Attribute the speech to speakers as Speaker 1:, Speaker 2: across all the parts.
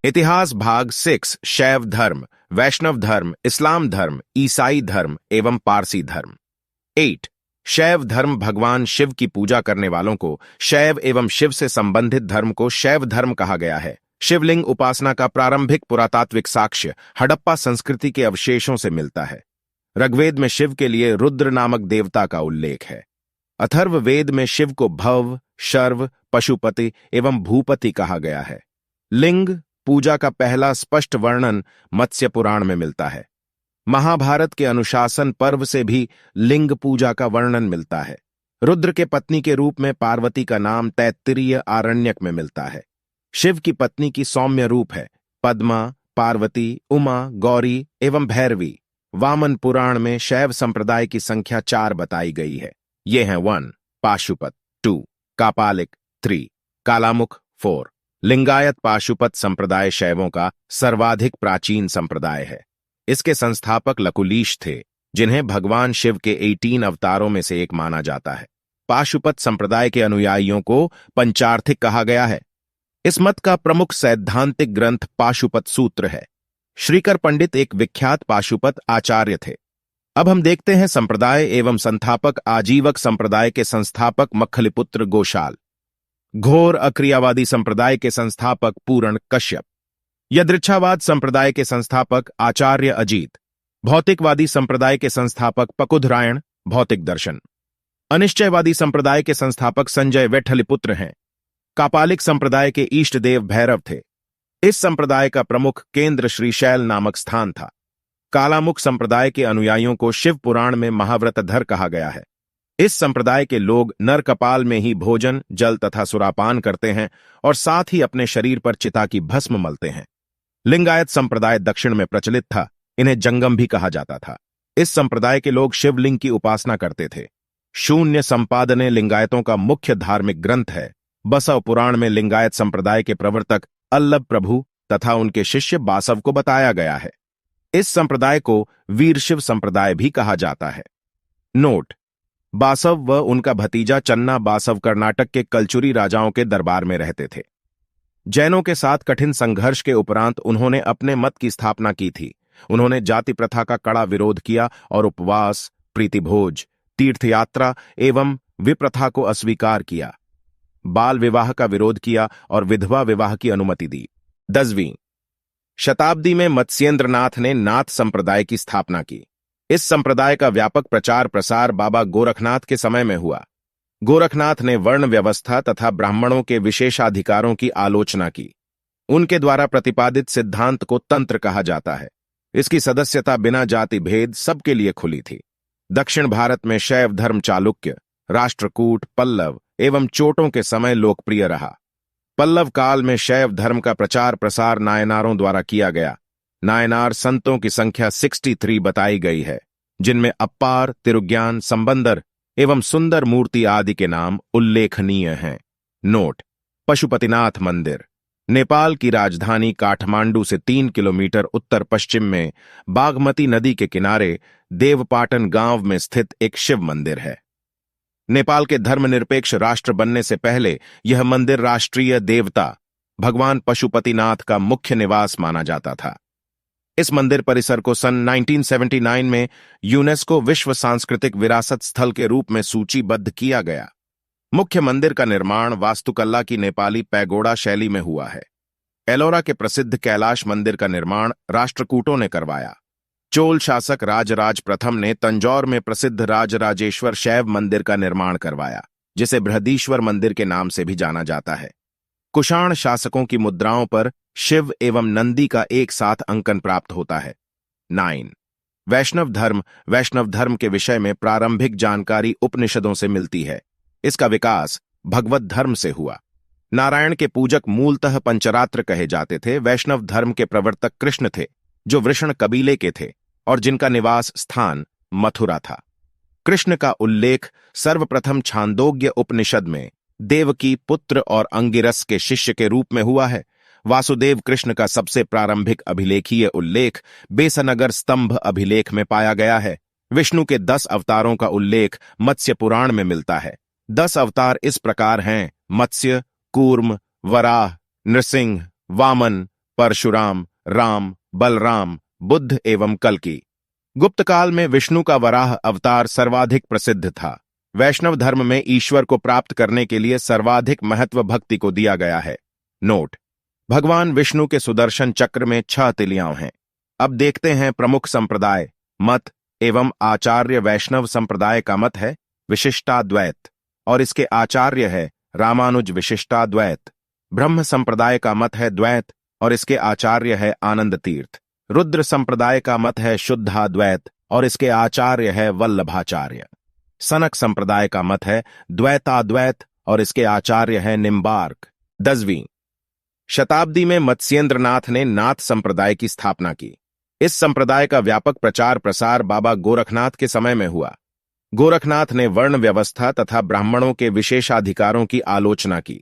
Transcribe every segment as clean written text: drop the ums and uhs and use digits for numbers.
Speaker 1: इतिहास भाग 6 शैव धर्म, वैष्णव धर्म, इस्लाम धर्म, ईसाई धर्म एवं पारसी धर्म। 8 शैव धर्म भगवान शिव की पूजा करने वालों को शैव एवं शिव से संबंधित धर्म को शैव धर्म कहा गया है। शिवलिंग उपासना का प्रारंभिक पुरातात्विक साक्ष्य हड़प्पा संस्कृति के अवशेषों से मिलता है। ऋग्वेद में शिव के लिए रुद्र नामक देवता का उल्लेख है। अथर्व वेद में शिव को भव, शर्व, पशुपति एवं भूपति कहा गया है। लिंग पूजा का पहला स्पष्ट वर्णन मत्स्य पुराण में मिलता है। महाभारत के अनुशासन पर्व से भी लिंग पूजा का वर्णन मिलता है। रुद्र के पत्नी के रूप में पार्वती का नाम तैत्तिरीय आरण्यक में मिलता है। शिव की पत्नी की सौम्य रूप है पद्मा, पार्वती, उमा, गौरी एवं भैरवी। वामन पुराण में शैव संप्रदाय की संख्या 4 बताई गई है। ये हैं 1 पाशुपत, 2 कापालिक, 3 कालामुख, 4 लिंगायत। पाशुपत संप्रदाय शैवों का सर्वाधिक प्राचीन संप्रदाय है। इसके संस्थापक लकुलीश थे, जिन्हें भगवान शिव के 18 अवतारों में से एक माना जाता है। पाशुपत संप्रदाय के अनुयायियों को पंचार्थिक कहा गया है। इस मत का प्रमुख सैद्धांतिक ग्रंथ पाशुपत सूत्र है। श्रीकर पंडित एक विख्यात पाशुपत आचार्य थे। अब हम देखते हैं संप्रदाय एवं संस्थापक। आजीवक संप्रदाय के संस्थापक मखलिपुत्र गोशाल। घोर अक्रियावादी संप्रदाय के संस्थापक पूरण कश्यप। यदृच्छावाद संप्रदाय के संस्थापक आचार्य अजीत। भौतिकवादी संप्रदाय के संस्थापक पकुधरायण, भौतिक दर्शन। अनिश्चयवादी संप्रदाय के संस्थापक संजय वैठलिपुत्र हैं। कापालिक संप्रदाय के इष्ट देव भैरव थे। इस संप्रदाय का प्रमुख केंद्र श्रीशैल नामक स्थान था। कालामुख संप्रदाय के अनुयायियों को शिव पुराण में महाव्रतधर कहा गया है। इस संप्रदाय के लोग नर कपाल में ही भोजन, जल तथा सुरापान करते हैं और साथ ही अपने शरीर पर चिता की भस्म मलते हैं। लिंगायत संप्रदाय दक्षिण में प्रचलित था। इन्हें जंगम भी कहा जाता था। इस संप्रदाय के लोग शिवलिंग की उपासना करते थे। शून्य संपादने लिंगायतों का मुख्य धार्मिक ग्रंथ है। बसव पुराण में लिंगायत संप्रदाय के प्रवर्तक अल्लभ प्रभु तथा उनके शिष्य बासव को बताया गया है। इस संप्रदाय को वीरशिव संप्रदाय भी कहा जाता है। नोट: बासव व उनका भतीजा चन्ना बासव कर्नाटक के कलचुरी राजाओं के दरबार में रहते थे। जैनों के साथ कठिन संघर्ष के उपरांत उन्होंने अपने मत की स्थापना की थी। उन्होंने जाति प्रथा का कड़ा विरोध किया और उपवास, प्रीतिभोज, तीर्थयात्रा एवं विप्रथा को अस्वीकार किया। बाल विवाह का विरोध किया और विधवा विवाह की अनुमति दी। 10वीं शताब्दी में मत्स्येंद्रनाथ ने नाथ संप्रदाय की स्थापना की। इस संप्रदाय का व्यापक प्रचार प्रसार बाबा गोरखनाथ के समय में हुआ। गोरखनाथ ने वर्ण व्यवस्था तथा ब्राह्मणों के विशेषाधिकारों की आलोचना की। उनके द्वारा प्रतिपादित सिद्धांत को तंत्र कहा जाता है। इसकी सदस्यता बिना जाति भेद सबके लिए खुली थी। दक्षिण भारत में शैव धर्म चालुक्य, राष्ट्रकूट, पल्लव एवं चोटों के समय लोकप्रिय रहा। पल्लव काल में शैव धर्म का प्रचार प्रसार नायनारों द्वारा किया गया। नायनार संतों की संख्या 63 बताई गई है, जिनमें अप्पार, तिरुज्ञान, संबंदर एवं सुंदर मूर्ति आदि के नाम उल्लेखनीय हैं। नोट: पशुपतिनाथ मंदिर नेपाल की राजधानी काठमांडू से 3 किलोमीटर उत्तर पश्चिम में बागमती नदी के किनारे देवपाटन गांव में स्थित एक शिव मंदिर है। नेपाल के धर्मनिरपेक्ष राष्ट्र बनने से पहले यह मंदिर राष्ट्रीय देवता भगवान पशुपतिनाथ का मुख्य निवास माना जाता था। इस मंदिर परिसर को सन 1979 में यूनेस्को विश्व सांस्कृतिक विरासत स्थल के रूप में सूचीबद्ध किया गया। मुख्य मंदिर का निर्माण वास्तुकला की नेपाली पैगोडा शैली में हुआ है। एलोरा के प्रसिद्ध कैलाश मंदिर का निर्माण राष्ट्रकूटों ने करवाया। चोल शासक राजराज प्रथम ने तंजौर में प्रसिद्ध राजराजेश्वर शैव मंदिर का निर्माण करवाया, जिसे बृहदीश्वर मंदिर के नाम से भी जाना जाता है। कुषाण शासकों की मुद्राओं पर शिव एवं नंदी का एक साथ अंकन प्राप्त होता है। 9 वैष्णव धर्म के विषय में प्रारंभिक जानकारी उपनिषदों से मिलती है। इसका विकास भगवत धर्म से हुआ। नारायण के पूजक मूलतः पंचरात्र कहे जाते थे। वैष्णव धर्म के प्रवर्तक कृष्ण थे, जो वृषण कबीले के थे और जिनका निवास स्थान मथुरा था। कृष्ण का उल्लेख सर्वप्रथम छांदोग्य उपनिषद में देवकी पुत्र और अंगिरस के शिष्य के रूप में हुआ है। वासुदेव कृष्ण का सबसे प्रारंभिक अभिलेखीय उल्लेख बेसनगर स्तंभ अभिलेख में पाया गया है। विष्णु के 10 अवतारों का उल्लेख मत्स्य पुराण में मिलता है। 10 अवतार इस प्रकार हैं: मत्स्य, कूर्म, वराह, नृसिंह, वामन, परशुराम, राम, बलराम, बुद्ध एवं कल्कि। गुप्त काल में विष्णु का वराह अवतार सर्वाधिक प्रसिद्ध था। वैष्णव धर्म में ईश्वर को प्राप्त करने के लिए सर्वाधिक महत्व भक्ति को दिया गया है। नोट: भगवान विष्णु के सुदर्शन चक्र में 6 तिलियां हैं। अब देखते हैं प्रमुख संप्रदाय, मत एवं आचार्य। वैष्णव संप्रदाय का मत है विशिष्टाद्वैत और इसके आचार्य है रामानुज विशिष्टाद्वैत। ब्रह्म संप्रदाय का मत है द्वैत और इसके आचार्य है आनंद तीर्थ। रुद्र संप्रदाय का मत है शुद्धाद्वैत और इसके आचार्य है वल्लभाचार्य। सनक संप्रदाय का मत है द्वैताद्वैत और इसके आचार्य है निम्बार्क। 10वीं शताब्दी में मत्स्येंद्रनाथ ने नाथ संप्रदाय की स्थापना की। इस संप्रदाय का व्यापक प्रचार प्रसार बाबा गोरखनाथ के समय में हुआ। गोरखनाथ ने वर्ण व्यवस्था तथा ब्राह्मणों के विशेषाधिकारों की आलोचना की।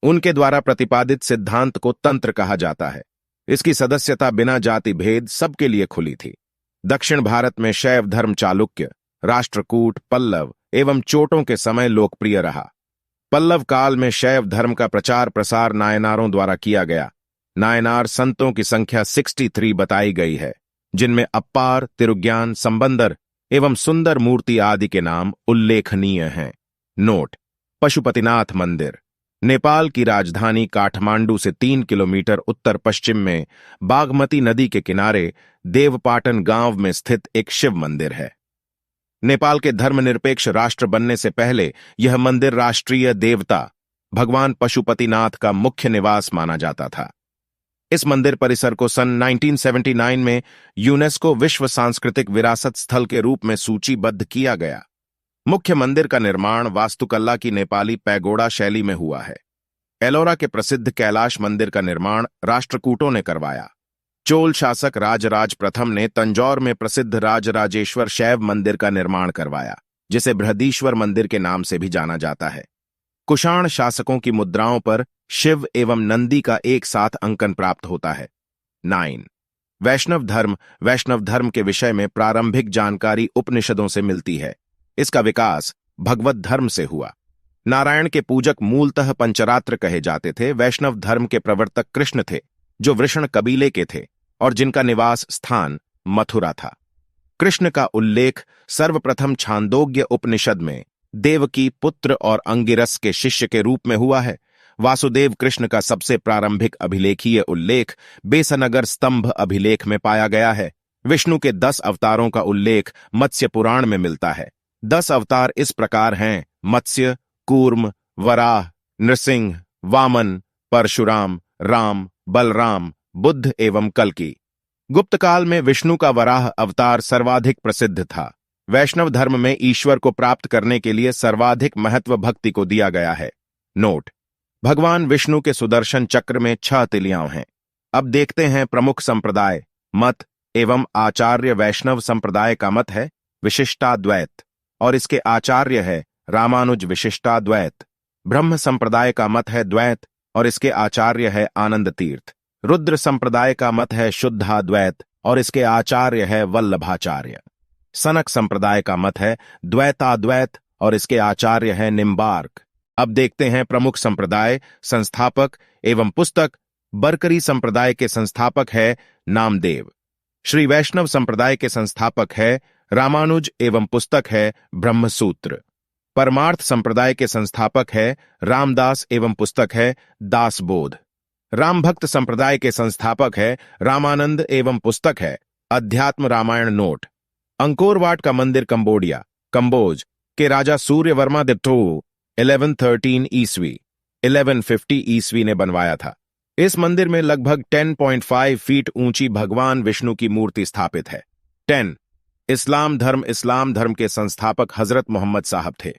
Speaker 1: उनके द्वारा प्रतिपादित सिद्धांत को तंत्र कहा जाता है। इसकी सदस्यता बिना जाति भेद सबके लिए खुली थी। दक्षिण भारत में शैव धर्म चालुक्य, राष्ट्रकूट, पल्लव एवं चोटों के समय लोकप्रिय रहा। पल्लव काल में शैव धर्म का प्रचार प्रसार नायनारों द्वारा किया गया। नायनार संतों की संख्या 63 बताई गई है, जिनमें अप्पार, तिरुज्ञान, संबंदर एवं सुंदर मूर्ति आदि के नाम उल्लेखनीय हैं। नोट: पशुपतिनाथ मंदिर नेपाल की राजधानी काठमांडू से 3 किलोमीटर उत्तर पश्चिम में बागमती नदी के किनारे देवपाटन गांव में स्थित एक शिव मंदिर है। नेपाल के धर्मनिरपेक्ष राष्ट्र बनने से पहले यह मंदिर राष्ट्रीय देवता भगवान पशुपतिनाथ का मुख्य निवास माना जाता था। इस मंदिर परिसर को सन 1979 में यूनेस्को विश्व सांस्कृतिक विरासत स्थल के रूप में सूचीबद्ध किया गया। मुख्य मंदिर का निर्माण वास्तुकला की नेपाली पैगोडा शैली में हुआ है। एलोरा के प्रसिद्ध कैलाश मंदिर का निर्माण राष्ट्रकूटों ने करवाया। चोल शासक राजराज प्रथम ने तंजौर में प्रसिद्ध राजराजेश्वर शैव मंदिर का निर्माण करवाया, जिसे बृहदीश्वर मंदिर के नाम से भी जाना जाता है। कुषाण शासकों की मुद्राओं पर शिव एवं नंदी का एक साथ अंकन प्राप्त होता है। 9 वैष्णव धर्म के विषय में प्रारंभिक जानकारी उपनिषदों से मिलती है। इसका विकास भगवत धर्म से हुआ। नारायण के पूजक मूलतः पंचरात्र कहे जाते थे। वैष्णव धर्म के प्रवर्तक कृष्ण थे, जो वृषण कबीले के थे और जिनका निवास स्थान मथुरा था। कृष्ण का उल्लेख सर्वप्रथम छांदोग्य उपनिषद में देवकी पुत्र और अंगिरस के शिष्य के रूप में हुआ है। वासुदेव कृष्ण का सबसे प्रारंभिक अभिलेखीय उल्लेख बेसनगर स्तंभ अभिलेख में पाया गया है। विष्णु के 10 अवतारों का उल्लेख मत्स्य पुराण में मिलता है। 10 अवतार इस प्रकार हैं: मत्स्य, कूर्म, वराह, नृसिंह, वामन, परशुराम, राम, बलराम, बुद्ध एवं कल्कि। गुप्त काल में विष्णु का वराह अवतार सर्वाधिक प्रसिद्ध था। वैष्णव धर्म में ईश्वर को प्राप्त करने के लिए सर्वाधिक महत्व भक्ति को दिया गया है। नोट: भगवान विष्णु के सुदर्शन चक्र में 6 तिलियां हैं। अब देखते हैं प्रमुख संप्रदाय, मत एवं आचार्य। वैष्णव संप्रदाय का मत है विशिष्टाद्वैत और इसके आचार्य है रामानुज विशिष्टाद्वैत। ब्रह्म संप्रदाय का मत है द्वैत और इसके आचार्य है आनंद तीर्थ। रुद्र संप्रदाय का मत है शुद्धाद्वैत और इसके आचार्य है वल्लभाचार्य। सनक संप्रदाय का मत है द्वैताद्वैत और इसके आचार्य है निम्बार्क। अब देखते हैं प्रमुख संप्रदाय, संस्थापक एवं पुस्तक। बरकरी संप्रदाय के संस्थापक है नामदेव। श्री वैष्णव संप्रदाय के संस्थापक है रामानुज एवं पुस्तक है ब्रह्मसूत्र। परमार्थ संप्रदाय के संस्थापक है रामदास एवं पुस्तक है दासबोध। राम भक्त संप्रदाय के संस्थापक है रामानंद एवं पुस्तक है अध्यात्म रामायण। नोट: अंकोरवाट का मंदिर कंबोडिया, कंबोज के राजा सूर्यवर्मा द्वितीय 1113 ईस्वी 1150 ईस्वी ने बनवाया था। इस मंदिर में लगभग 10.5 फीट ऊंची भगवान विष्णु की मूर्ति स्थापित है। 10 इस्लाम धर्म के संस्थापक हजरत मोहम्मद साहब थे।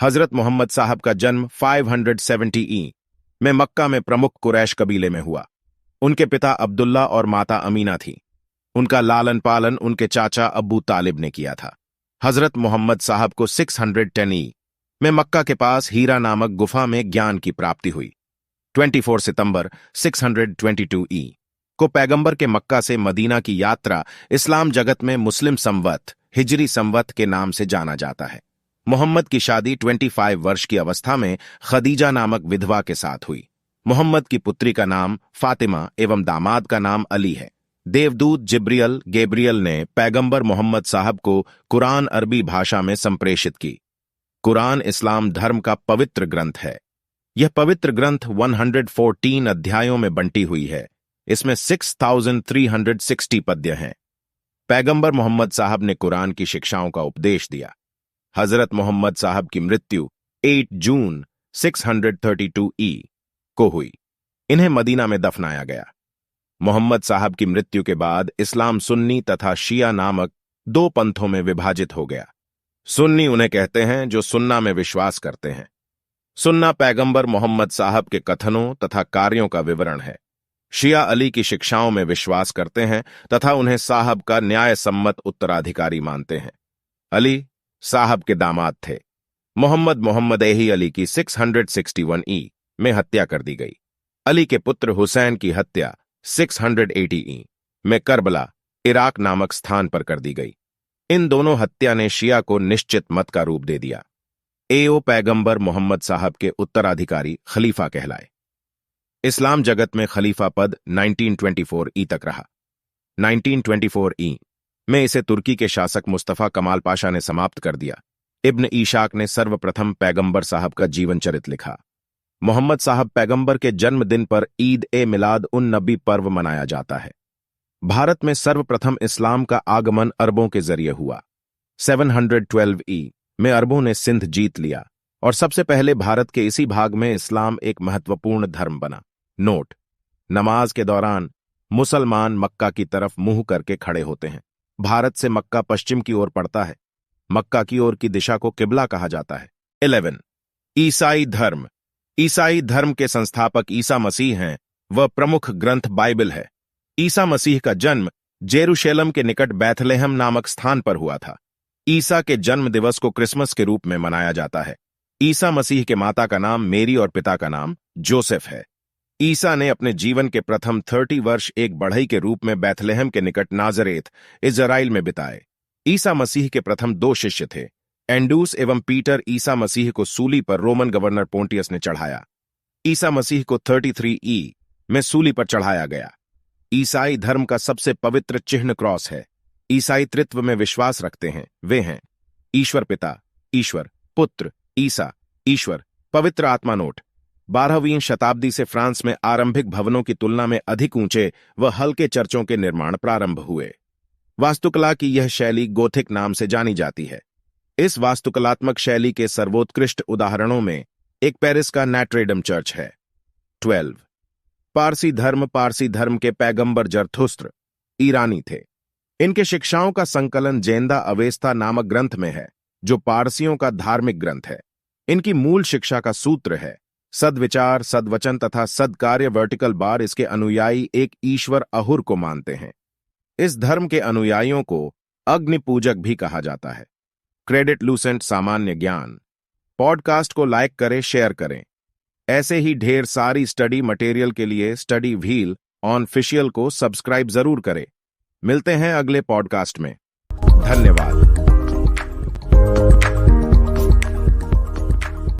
Speaker 1: हजरत मोहम्मद साहब का जन्म 570 ई में मक्का में प्रमुख कुरैश कबीले में हुआ। उनके पिता अब्दुल्ला और माता अमीना थी। उनका लालन पालन उनके चाचा अब्बू तालिब ने किया था। हजरत मोहम्मद साहब को 610 ई में मक्का के पास हीरा नामक गुफा में ज्ञान की प्राप्ति हुई। 24 सितंबर 622 ई को पैगंबर के मक्का से मदीना की यात्रा इस्लाम जगत में मुस्लिम संवत हिजरी संवत के नाम से जाना जाता है। मोहम्मद की शादी 25 वर्ष की अवस्था में खदीजा नामक विधवा के साथ हुई। मोहम्मद की पुत्री का नाम फातिमा एवं दामाद का नाम अली है। देवदूत जिब्रियल गैब्रियल ने पैगंबर मोहम्मद साहब को कुरान अरबी भाषा में संप्रेषित की। कुरान इस्लाम धर्म का पवित्र ग्रंथ है। यह पवित्र ग्रंथ 114 अध्यायों में बंटी हुई है। इसमें 6360 पद्य हैं। पैगंबर मोहम्मद साहब ने कुरान की शिक्षाओं का उपदेश दिया। हजरत मोहम्मद साहब की मृत्यु 8 जून 632 को हुई। इन्हें मदीना में दफनाया गया। मोहम्मद साहब की मृत्यु के बाद इस्लाम सुन्नी तथा शिया नामक दो पंथों में विभाजित हो गया। सुन्नी उन्हें कहते हैं जो सुन्ना में विश्वास करते हैं। सुन्ना पैगंबर मोहम्मद साहब के कथनों तथा कार्यों का विवरण है। शिया अली की शिक्षाओं में विश्वास करते हैं तथा उन्हें साहब का न्याय सम्मत उत्तराधिकारी मानते हैं। अली साहब के दामाद थे। मोहम्मद अली की 661 में हत्या कर दी गई। अली के पुत्र हुसैन की हत्या 680 में करबला इराक नामक स्थान पर कर दी गई। इन दोनों हत्या ने शिया को निश्चित मत का रूप दे दिया। पैगंबर मोहम्मद साहब के उत्तराधिकारी खलीफा कहलाए। इस्लाम जगत में खलीफा पद 1924 तक रहा। 1924 में इसे तुर्की के शासक मुस्तफा कमाल पाशा ने समाप्त कर दिया। इब्न ईशाक ने सर्वप्रथम पैगंबर साहब का जीवन चरित लिखा। मोहम्मद साहब पैगंबर के जन्मदिन पर ईद ए मिलाद उन नबी पर्व मनाया जाता है। भारत में सर्वप्रथम इस्लाम का आगमन अरबों के जरिए हुआ। 712 में अरबों ने सिंध जीत लिया और सबसे पहले भारत के इसी भाग में इस्लाम एक महत्वपूर्ण धर्म बना। नोट: नमाज के दौरान मुसलमान मक्का की तरफ मुंह करके खड़े होते हैं। भारत से मक्का पश्चिम की ओर पड़ता है। मक्का की ओर की दिशा को किबला कहा जाता है। 11 ईसाई धर्म। ईसाई धर्म के संस्थापक ईसा मसीह हैं। वह प्रमुख ग्रंथ बाइबल है। ईसा मसीह का जन्म जेरूशलेम के निकट बैथलेहम नामक स्थान पर हुआ था। ईसा के जन्म दिवस को क्रिसमस के रूप में मनाया जाता है। ईसा मसीह के माता का नाम मेरी और पिता का नाम जोसेफ है। ईसा ने अपने जीवन के प्रथम 30 वर्ष एक बढ़ई के रूप में बैथलेहम के निकट नाजरेत इजराइल में बिताए। ईसा मसीह के प्रथम 2 शिष्य थे, एंडूस एवं पीटर। ईसा मसीह को सूली पर रोमन गवर्नर पोंटियस ने चढ़ाया। ईसा मसीह को 33 में सूली पर चढ़ाया गया। ईसाई धर्म का सबसे पवित्र चिन्ह क्रॉस है। ईसाई त्रित्व में विश्वास रखते हैं। वे हैं ईश्वर पिता, ईश्वर पुत्र, ईसा ईश्वर, पवित्र आत्मा। नोट: 12वीं शताब्दी से फ्रांस में आरंभिक भवनों की तुलना में अधिक ऊंचे व हल्के चर्चों के निर्माण प्रारंभ हुए। वास्तुकला की यह शैली गोथिक नाम से जानी जाती है। इस वास्तुकलात्मक शैली के सर्वोत्कृष्ट उदाहरणों में एक पेरिस का नोट्रे-डेम चर्च है। 12 पारसी धर्म। पारसी धर्म के पैगंबर जरथुस्त्र ईरानी थे। इनके शिक्षाओं का संकलन जेंदा अवेस्ता नामक ग्रंथ में है, जो पारसियों का धार्मिक ग्रंथ है। इनकी मूल शिक्षा का सूत्र है सद्विचार, सद्वचन तथा सद्कार्य वर्टिकल बार। इसके अनुयायी एक ईश्वर अहुर को मानते हैं। इस धर्म के अनुयायियों को अग्नि पूजक भी कहा जाता है। क्रेडिट लूसेंट सामान्य ज्ञान। पॉडकास्ट को लाइक करें, शेयर करें। ऐसे ही ढेर सारी स्टडी मटेरियल के लिए स्टडी व्हील ऑनफिशियल को सब्सक्राइब जरूर करें। मिलते हैं अगले पॉडकास्ट में। धन्यवाद।